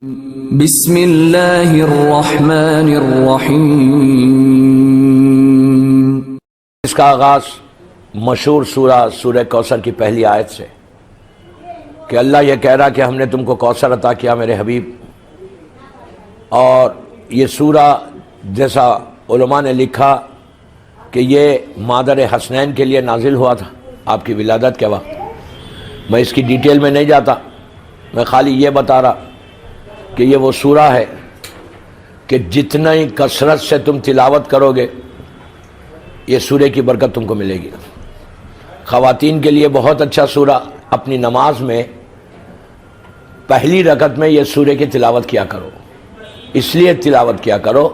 بسم اللہ الرحمن الرحیم۔ اس کا آغاز مشہور سورہ کوثر کی پہلی آیت سے کہ اللہ یہ کہہ رہا کہ ہم نے تم کو کوثر عطا کیا میرے حبیب، اور یہ سورہ جیسا علماء نے لکھا کہ یہ مادر حسنین کے لیے نازل ہوا تھا آپ کی ولادت کے وقت۔ میں اس کی ڈیٹیل میں نہیں جاتا، میں خالی یہ بتا رہا کہ یہ وہ سورہ ہے کہ جتنا ہی کثرت سے تم تلاوت کرو گے یہ سورہ کی برکت تم کو ملے گی۔ خواتین کے لیے بہت اچھا سورہ، اپنی نماز میں پہلی رکعت میں یہ سورہ کی تلاوت کیا کرو، اس لیے تلاوت کیا کرو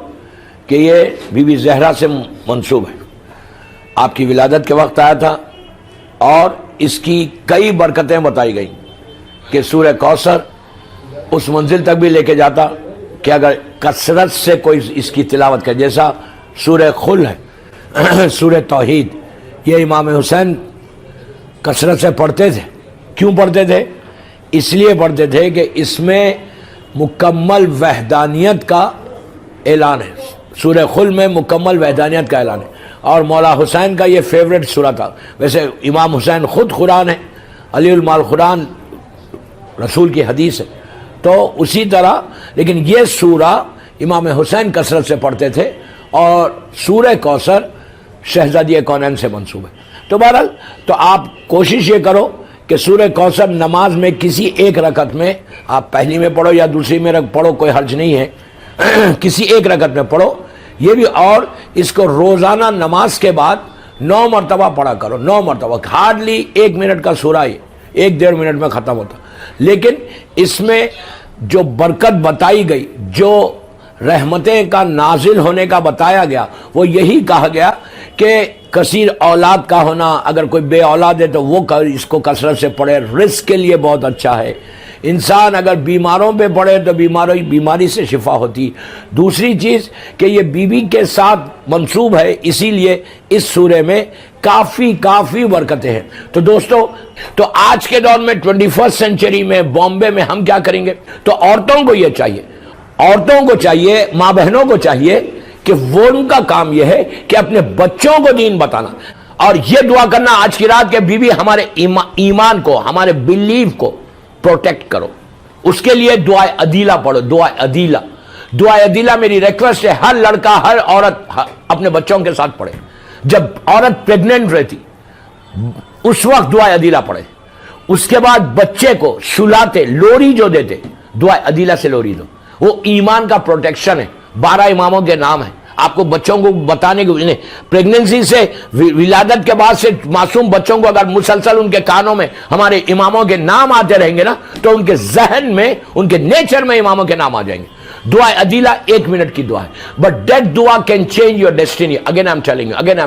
کہ یہ بی بی زہرا سے منسوب ہے، آپ کی ولادت کے وقت آیا تھا، اور اس کی کئی برکتیں بتائی گئیں کہ سورہ کوثر اس منزل تک بھی لے کے جاتا کہ اگر کثرت سے کوئی اس کی تلاوت کرے، جیسا سورہ خل ہے، سورہ توحید، یہ امام حسین کثرت سے پڑھتے تھے۔ کیوں پڑھتے تھے؟ اس لیے پڑھتے تھے کہ اس میں مکمل وحدانیت کا اعلان ہے، سورہ خل میں مکمل وحدانیت کا اعلان ہے، اور مولا حسین کا یہ فیوریٹ سورہ تھا۔ ویسے امام حسین خود قرآن ہے، علی المال قرآن رسول کی حدیث ہے، تو اسی طرح لیکن یہ سورہ امام حسین کثرت سے پڑھتے تھے، اور سورہ کوثر شہزادی کونین سے منسوب ہے۔ تو بہرحال تو آپ کوشش یہ کرو کہ سورہ کوثر نماز میں کسی ایک رکعت میں، آپ پہلی میں پڑھو یا دوسری میں پڑھو، کوئی حرج نہیں ہے، کسی ایک رکعت میں پڑھو یہ بھی، اور اس کو روزانہ نماز کے بعد 9 مرتبہ پڑھا کرو، 9 مرتبہ، ہارڈلی 1 منٹ کا سورہ ہے، 1-1.5 منٹ میں ختم ہوتا، لیکن اس میں جو برکت بتائی گئی، جو رحمتیں کا نازل ہونے کا بتایا گیا، وہ یہی کہا گیا کہ کثیر اولاد کا ہونا، اگر کوئی بے اولاد ہے تو وہ اس کو کثرت سے پڑھے، رزق کے لیے بہت اچھا ہے۔ انسان اگر بیماروں پہ پڑھے تو بیماری سے شفا ہوتی۔ دوسری چیز کہ یہ بیوی کے ساتھ منسوب ہے، اسی لیے اس سورہ میں کافی برکتیں ہیں۔ تو دوستو، تو آج کے دور میں 21 سینچری میں بامبے میں ہم کیا کریں گے؟ تو عورتوں کو یہ چاہیے، عورتوں کو چاہیے، ماں بہنوں کو چاہیے کہ وہ ان کا کام یہ ہے کہ اپنے بچوں کو دین بتانا، اور یہ دعا کرنا آج کی رات کہ بیوی ہمارے ایمان کو، ہمارے بلیف کو پروٹیکٹ کرو۔ اس کے لیے دعائے عدیلہ پڑھو، دعائے عدیلہ۔ دعائے عدیلہ میری ریکویسٹ ہے، ہر لڑکا، ہر عورت اپنے بچوں کے ساتھ پڑھے۔ جب عورت پریگننٹ رہتی اس وقت دعائے عدیلہ پڑھے، اس کے بعد بچے کو سلاتے، لوری جو دیتے، دعائے عدیلہ سے لوری دو، وہ ایمان کا پروٹیکشن ہے۔ 12 اماموں کے نام ہیں، آپ کو بچوں کو بتانے کو، پریگننسی سے، ولادت کے بعد سے معصوم بچوں کو اگر مسلسل ان کے کانوں میں ہمارے اماموں کے نام آتے رہیں گے نا، تو ان کے ذہن میں، ان کے نیچر میں اماموں کے نام آ جائیں گے۔ دعا عدیلہ 1 منٹ کی دعا ہے، بٹ دیٹ دعا can change your destiny. Again I am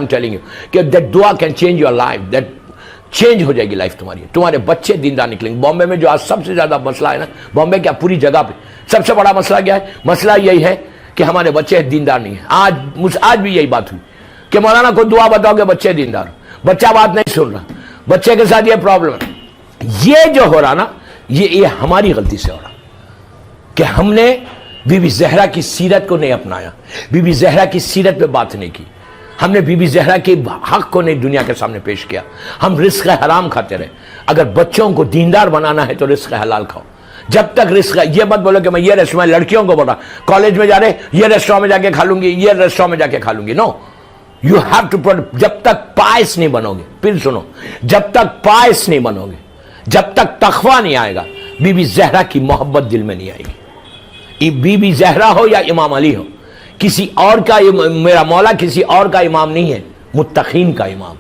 telling you کہ دیٹ دعا can change your life, that change ہو جائے گی لائف تمہاری، تمہارے بچے دیندار نکلیں گے۔ بامبے میں جو آج سب سے زیادہ مسئلہ ہے نا، بامبے کیا پوری جگہ پہ سب سے بڑا مسئلہ کیا ہے؟ مسئلہ یہی ہے کہ ہمارے بچے دیندار نہیں ہیں۔ آج بھی یہی بات ہوئی کہ مولانا کو دعا بتاؤ کہ بچے دیندار ہو، بچہ بات نہیں سن رہا، بچے کے ساتھ یہ پرابلم ہے۔ یہ جو ہو رہا نا، یہ ہماری غلطی سے ہو رہا کہ ہم نے بی بی زہرا کی سیرت کو نہیں اپنایا، بی بی زہرا کی سیرت پہ بات نہیں کی، ہم نے بی بی زہرا کے حق کو نہیں دنیا کے سامنے پیش کیا، ہم رزق حرام کھاتے رہے۔ اگر بچوں کو دیندار بنانا ہے تو رزق حلال کھاؤ۔ جب تک رزق، یہ مت بولو کہ میں یہ ریسٹورینٹ، لڑکیوں کو بول رہا کالج میں جا رہے یہ ریسٹورینٹ میں جا کے کھا لوں گی، یہ ریسٹورینٹ میں جا کے کھا لوں گی، نو، یو ہیو ٹو، جب تک پائس نہیں بنو گے، پھر سنو، جب تک پائس نہیں بنو گے، جب تک تقویٰ نہیں آئے گا، بی بی زہرا کی محبت دل میں نہیں آئے گی۔ بی بی زہرا ہو یا امام علی ہو، کسی اور کا، میرا مولا کسی اور کا امام نہیں ہے، متقین کا امام۔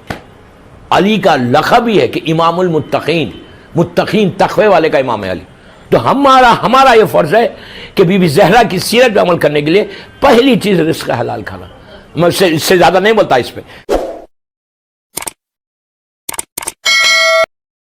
علی کا لقب ہی ہے کہ امام المتقین، متقین تقوی والے کا امام ہے علی۔ تو ہمارا یہ فرض ہے کہ بی بی زہرا کی سیرت پہ عمل کرنے کے لیے پہلی چیز رزق حلال کھانا۔ میں اس سے زیادہ نہیں بولتا اس پہ۔